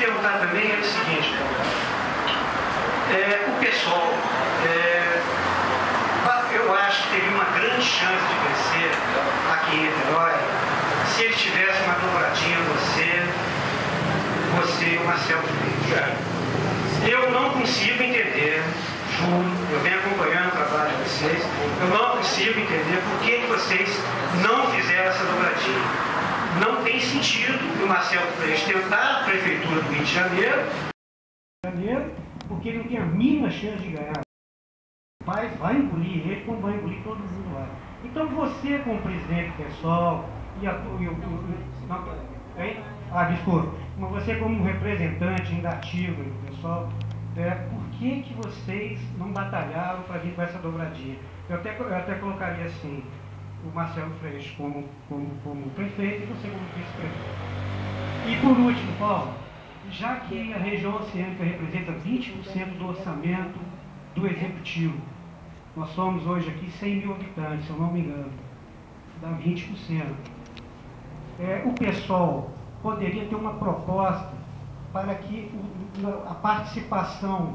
perguntar também é o seguinte, o pessoal, eu acho que teve uma grande chance de crescer aqui em Niterói se ele tivesse uma dobradinha, você e o Marcelo Freire. Eu não consigo entender, juro, eu venho acompanhando o trabalho de vocês, eu não consigo entender por que vocês não fizeram essa dobradinha. Não tem sentido o Marcelo Freire tentar a prefeitura do Rio de Janeiro, porque ele não tem a mínima chance de ganhar. Vai engolir ele como vai engolir todo mundo lá. Então você, como presidente do PSOL, desculpa, mas você como representante ainda ativo do PSOL, por que vocês não batalharam para vir com essa dobradinha? Eu até colocaria assim, o Marcelo Freixo como prefeito e você como vice-prefeito. E por último, Paulo, já que a região oceânica representa 20% do orçamento do Executivo, nós somos hoje aqui 100 mil habitantes, se eu não me engano, dá 20%. O PSOL poderia ter uma proposta para que a participação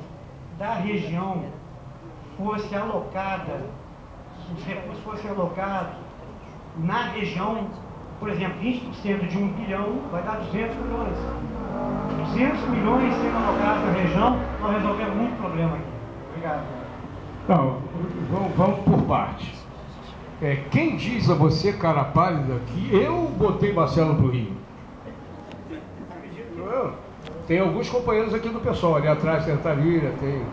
da região fosse alocada, os recursos fossem alocados na região, por exemplo, 20% de 1 bilhão vai dar 200 milhões. 200 milhões sendo alocados na região, nós resolvemos muito problema aqui. Obrigado. Não, vamos por partes. Quem diz a você, cara pálida, que eu botei Marcelo pro Rio? Tem alguns companheiros aqui do pessoal, ali atrás tem a Thalíria, tem...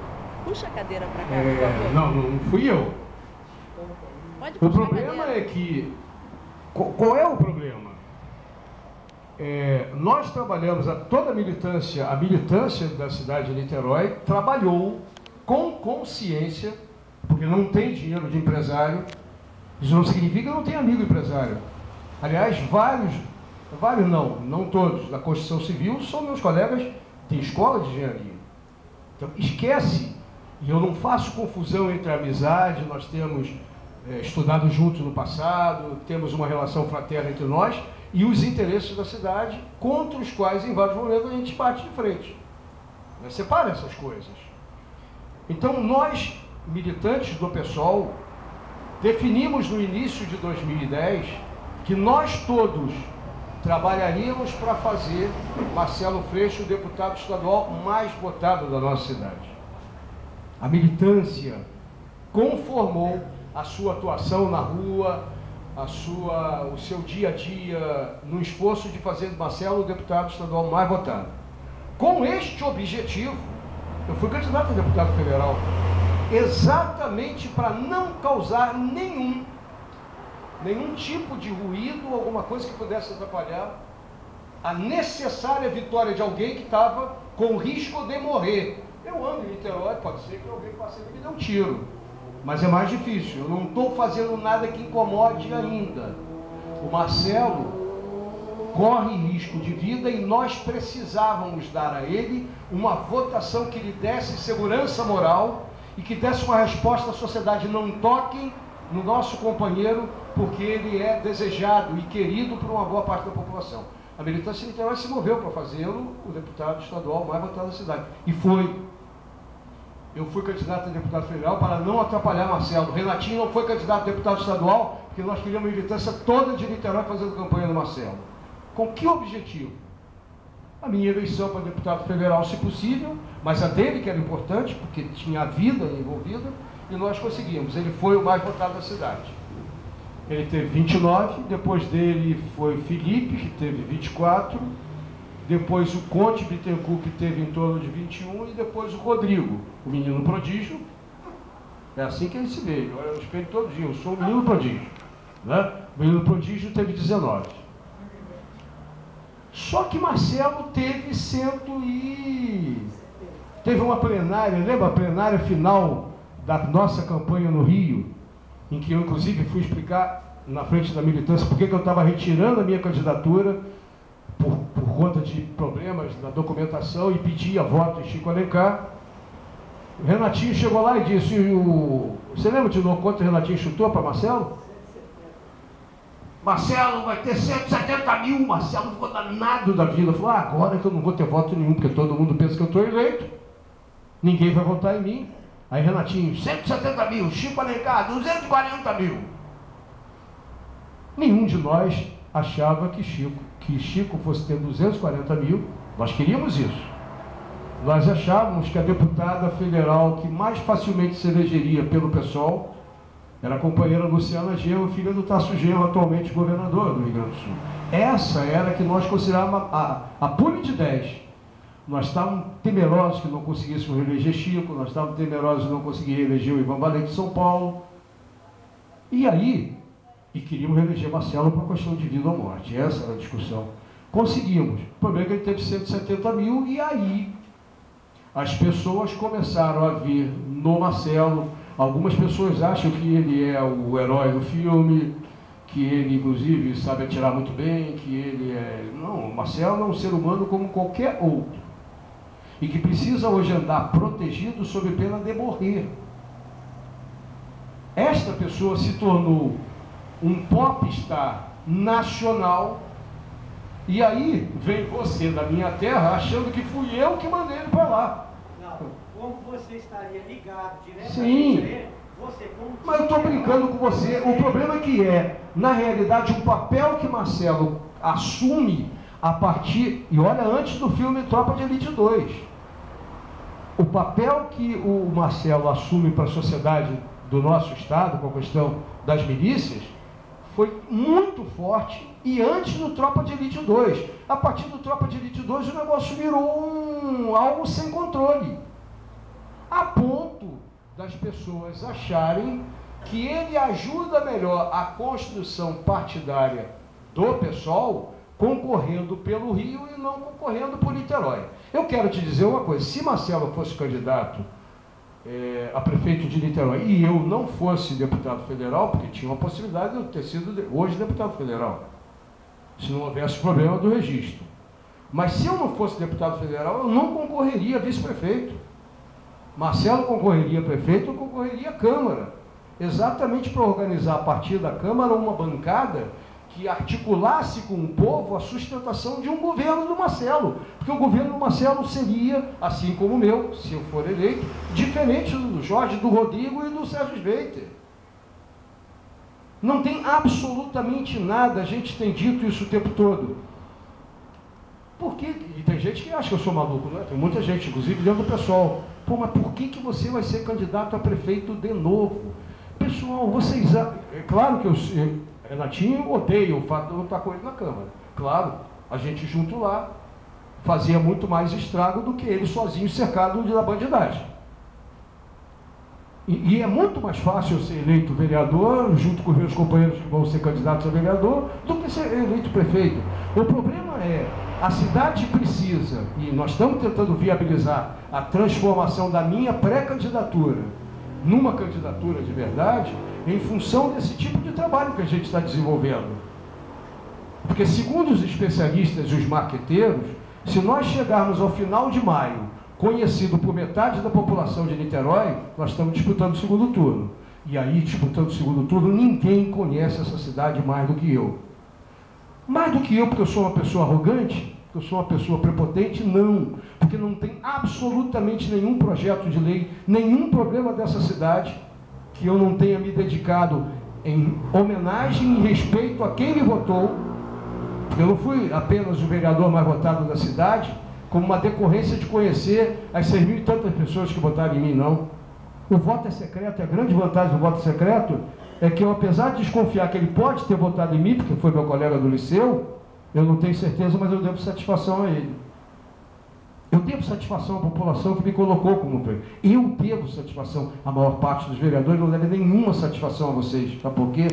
Puxa a cadeira para cá, por favor. Não fui eu. Pode O puxar problema a cadeira. é que... Qual é o problema? Nós trabalhamos, toda a militância da cidade de Niterói trabalhou com consciência, porque não tem dinheiro de empresário. Isso não significa que não tem amigo empresário. Aliás, vários não todos, da construção civil são meus colegas de escola de engenharia. Então, esquece, e eu não faço confusão entre a amizade, nós temos estudado juntos no passado, temos uma relação fraterna entre nós, e os interesses da cidade, contra os quais, em vários momentos, a gente bate de frente. Separa essas coisas. Então, nós, militantes do PSOL, definimos no início de 2010 que nós todos trabalharíamos para fazer Marcelo Freixo o deputado estadual mais votado da nossa cidade. A militância conformou a sua atuação na rua, o seu dia a dia, no esforço de fazer Marcelo o deputado estadual mais votado. Com este objetivo, eu fui candidato a deputado federal, exatamente para não causar nenhum tipo de ruído, alguma coisa que pudesse atrapalhar a necessária vitória de alguém que estava com risco de morrer. Eu ando em Niterói, pode ser que alguém passe e me dê um tiro, mas é mais difícil. Eu não estou fazendo nada que incomode ainda. O Marcelo corre risco de vida e nós precisávamos dar a ele uma votação que lhe desse segurança moral e que desse uma resposta à sociedade: não toquem no nosso companheiro, porque ele é desejado e querido por uma boa parte da população. A militância Niterói se moveu para fazê-lo o deputado estadual mais votado da cidade. E foi. Eu fui candidato a deputado federal para não atrapalhar Marcelo. Renatinho não foi candidato a deputado estadual, porque nós queríamos a militância toda de Niterói fazendo campanha do Marcelo. Com que objetivo? A minha eleição para deputado federal, se possível, mas a dele, que era importante, porque tinha a vida envolvida, e nós conseguimos. Ele foi o mais votado da cidade. Ele teve 29, depois dele foi Felipe, que teve 24, depois o Conte Bittencourt, que teve em torno de 21, e depois o Rodrigo, o menino prodígio. É assim que ele se vê, eu olho no espelho todo dia, eu sou o menino prodígio. Né? O menino prodígio teve 19. Só que Marcelo teve teve uma plenária, lembra a plenária final da nossa campanha no Rio, em que eu inclusive fui explicar na frente da militância porque eu estava retirando a minha candidatura por conta de problemas na documentação e pedia voto em Chico Alencar. O Renatinho chegou lá e disse, você lembra de novo quanto o Renatinho chutou para Marcelo? Marcelo vai ter 170 mil. Marcelo ficou danado da vida. Falou, agora que eu não vou ter voto nenhum, porque todo mundo pensa que eu estou eleito. Ninguém vai votar em mim. Aí Renatinho, 170 mil. Chico Alencar, 240 mil. Nenhum de nós achava que Chico fosse ter 240 mil. Nós queríamos isso. Nós achávamos que a deputada federal que mais facilmente se elegeria pelo PSOL era a companheira Luciana Genro, filha do Tasso Genro, atualmente governador do Rio Grande do Sul. Essa era a que nós considerávamos a pule de 10. Nós estávamos temerosos que não conseguíssemos reeleger Chico, nós estávamos temerosos de não conseguir reeleger o Ivan Valente de São Paulo. E queríamos reeleger Marcelo por uma questão de vida ou morte. Essa era a discussão. Conseguimos. O problema é que ele teve 170 mil e aí as pessoas começaram a ver no Marcelo. Algumas pessoas acham que ele é o herói do filme, que ele, inclusive, sabe atirar muito bem, que ele é... Não, o Marcelo é um ser humano como qualquer outro. E que precisa hoje andar protegido sob pena de morrer. Esta pessoa se tornou um popstar nacional, e aí vem você da minha terra achando que fui eu que mandei ele para lá. Como você estaria ligado diretamente Sim. a ele, você como... Mas eu estou brincando com você. O problema é que na realidade, o papel que Marcelo assume a partir... E olha, antes do filme Tropa de Elite 2. O papel que o Marcelo assume para a sociedade do nosso estado, com a questão das milícias, foi muito forte, e antes do Tropa de Elite 2. A partir do Tropa de Elite 2, o negócio virou algo sem controle. A ponto das pessoas acharem que ele ajuda melhor a construção partidária do PSOL concorrendo pelo Rio e não concorrendo por Niterói. Eu quero te dizer uma coisa, se Marcelo fosse candidato a prefeito de Niterói e eu não fosse deputado federal, porque tinha uma possibilidade de eu ter sido hoje deputado federal, se não houvesse problema do registro. Mas se eu não fosse deputado federal, eu não concorreria a vice-prefeito. Marcelo concorreria a prefeito ou concorreria a Câmara, exatamente para organizar a partir da Câmara uma bancada que articulasse com o povo a sustentação de um governo do Marcelo, porque o governo do Marcelo seria, assim como o meu, se eu for eleito, diferente do Jorge, do Rodrigo e do Sérgio Sveiter. Não tem absolutamente nada, a gente tem dito isso o tempo todo. Por quê? E tem gente que acha que eu sou maluco, né? Tem muita gente, inclusive dentro do pessoal. Pô, mas por que você vai ser candidato a prefeito de novo? Pessoal, vocês... É claro que eu Renatinho odeia o fato de eu estar com ele na Câmara. Claro, a gente junto lá fazia muito mais estrago do que ele sozinho cercado da bandidagem. E é muito mais fácil eu ser eleito vereador, junto com os meus companheiros que vão ser candidatos a vereador, do que ser eleito prefeito. O problema é, a cidade precisa, e nós estamos tentando viabilizar a transformação da minha pré-candidatura numa candidatura de verdade, em função desse tipo de trabalho que a gente está desenvolvendo. Porque, segundo os especialistas e os marqueteiros, se nós chegarmos ao final de maio, conhecido por metade da população de Niterói, nós estamos disputando o segundo turno. E aí, disputando o segundo turno, ninguém conhece essa cidade mais do que eu. Mais do que eu, porque eu sou uma pessoa arrogante? Porque eu sou uma pessoa prepotente? Não. Porque não tem absolutamente nenhum projeto de lei, nenhum problema dessa cidade que eu não tenha me dedicado em homenagem e respeito a quem me votou. Eu não fui apenas o vereador mais votado da cidade, como uma decorrência de conhecer as 6.000 e tantas pessoas que votaram em mim, não. O voto é secreto, e a grande vantagem do voto secreto é que eu, apesar de desconfiar que ele pode ter votado em mim, porque foi meu colega do liceu, eu não tenho certeza, mas eu devo satisfação a ele. Eu devo satisfação à população que me colocou como prefeito. Eu devo satisfação. A maior parte dos vereadores não deve nenhuma satisfação a vocês. Sabe por quê?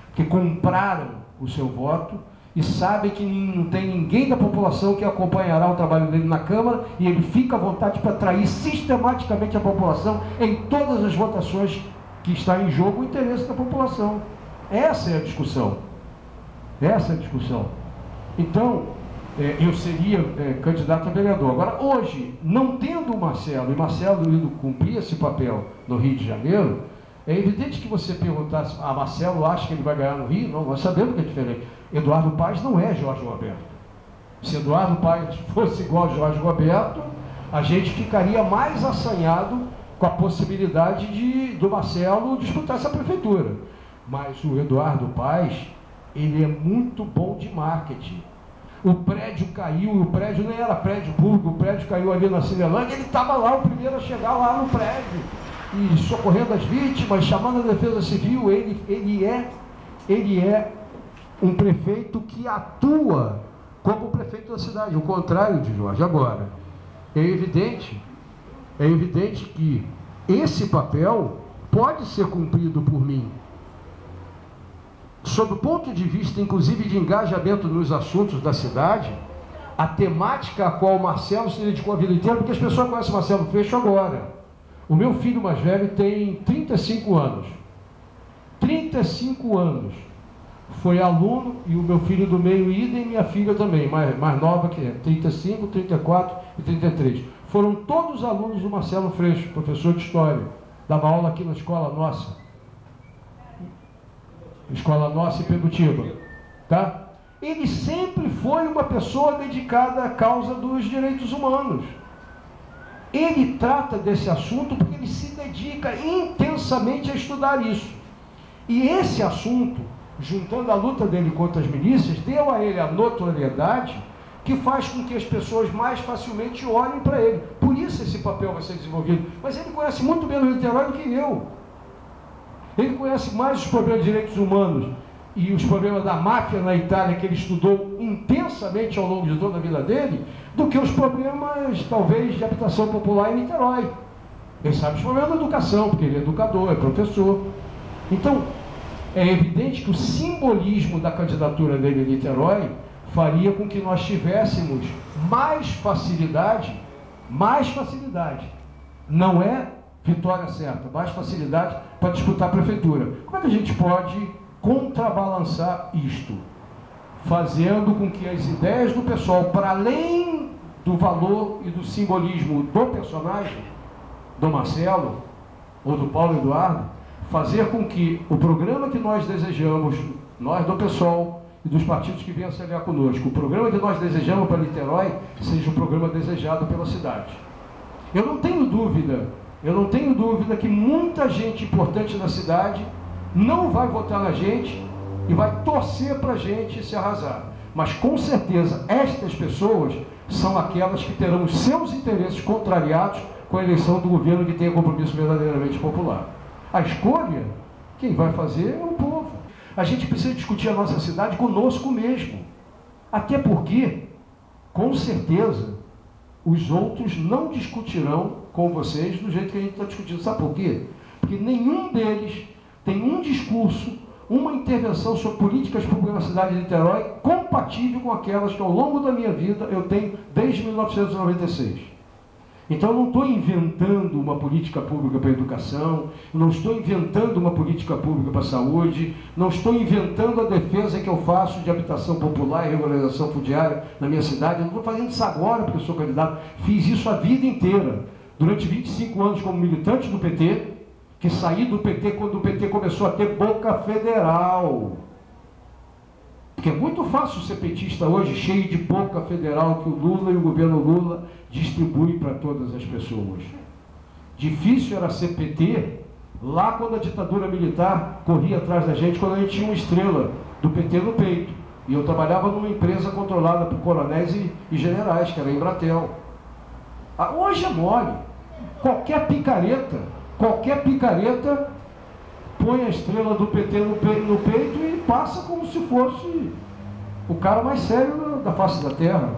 Porque compraram o seu voto e sabem que não tem ninguém da população que acompanhará o trabalho dele na Câmara, e ele fica à vontade para atrair sistematicamente a população em todas as votações que está em jogo o interesse da população. Essa é a discussão. Essa é a discussão. Então, eu seria candidato a vereador. Agora, hoje, não tendo o Marcelo, e Marcelo indo cumprir esse papel no Rio de Janeiro, É evidente que você perguntasse, Marcelo acha que ele vai ganhar no Rio? Não, nós sabemos que é diferente. Eduardo Paes não é Jorge Roberto. Se Eduardo Paes fosse igual a Jorge Roberto, a gente ficaria mais assanhado com a possibilidade do Marcelo disputar essa prefeitura. Mas o Eduardo Paes, ele é muito bom de marketing. O prédio caiu, o prédio nem era prédio público, o prédio caiu ali na Cinelândia, ele estava lá, o primeiro a chegar lá no prédio, e socorrendo as vítimas, chamando a Defesa Civil. Ele é um prefeito que atua como prefeito da cidade, o contrário de Jorge. Agora, é evidente que esse papel pode ser cumprido por mim, sob o ponto de vista, inclusive, de engajamento nos assuntos da cidade, a temática a qual o Marcelo se dedicou a vida inteira, porque as pessoas conhecem o Marcelo Freixo agora. O meu filho mais velho tem 35 anos. 35 anos. Foi aluno, e o meu filho do meio, idem, minha filha também, mais nova, que é 35, 34 e 33. Foram todos alunos do Marcelo Freixo, professor de História. Dava aula aqui na Escola Nossa. Escola Nossa em Pedutiba, tá? Ele sempre foi uma pessoa dedicada à causa dos direitos humanos. Ele trata desse assunto porque ele se dedica intensamente a estudar isso. E esse assunto, juntando a luta dele contra as milícias, deu a ele a notoriedade que faz com que as pessoas mais facilmente olhem para ele. Por isso esse papel vai ser desenvolvido. Mas ele conhece muito bem o Niterói do que eu. Ele conhece mais os problemas de direitos humanos e os problemas da máfia na Itália, que ele estudou intensamente ao longo de toda a vida dele, do que os problemas, talvez, de habitação popular em Niterói. Ele sabe os problemas da educação, porque ele é educador, é professor. Então, é evidente que o simbolismo da candidatura dele em Niterói faria com que nós tivéssemos mais facilidade, não é vitória certa, mais facilidade para disputar a prefeitura. Como é que a gente pode contrabalançar isto? Fazendo com que as ideias do pessoal, para além do valor e do simbolismo do personagem, do Marcelo ou do Paulo Eduardo, fazer com que o programa que nós desejamos, nós do PSOL e dos partidos que venham a se aliar conosco, o programa que nós desejamos para Niterói, seja o programa desejado pela cidade. Eu não tenho dúvida que muita gente importante na cidade não vai votar na gente e vai torcer para a gente se arrasar. Mas, com certeza, estas pessoas são aquelas que terão os seus interesses contrariados com a eleição do governo que tenha compromisso verdadeiramente popular. A escolha, quem vai fazer é o povo. A gente precisa discutir a nossa cidade conosco mesmo. Até porque, com certeza, os outros não discutirão com vocês do jeito que a gente está discutindo. Sabe por quê? Porque nenhum deles tem um discurso, uma intervenção sobre políticas públicas na cidade de Niterói compatível com aquelas que ao longo da minha vida eu tenho desde 1996. Então eu não estou inventando uma política pública para a educação, não estou inventando uma política pública para a saúde, não estou inventando a defesa que eu faço de habitação popular e regularização fundiária na minha cidade. Eu não estou fazendo isso agora porque eu sou candidato, fiz isso a vida inteira. Durante 25 anos como militante do PT, que saí do PT quando o PT começou a ter boca federal. Porque é muito fácil ser petista hoje, cheio de boca federal que o Lula e o governo Lula distribuem para todas as pessoas. Difícil era ser PT lá quando a ditadura militar corria atrás da gente, quando a gente tinha uma estrela do PT no peito. E eu trabalhava numa empresa controlada por coronéis e generais, que era a Embratel. Hoje é mole. Qualquer picareta põe a estrela do PT no peito e passa como se fosse o cara mais sério da face da terra.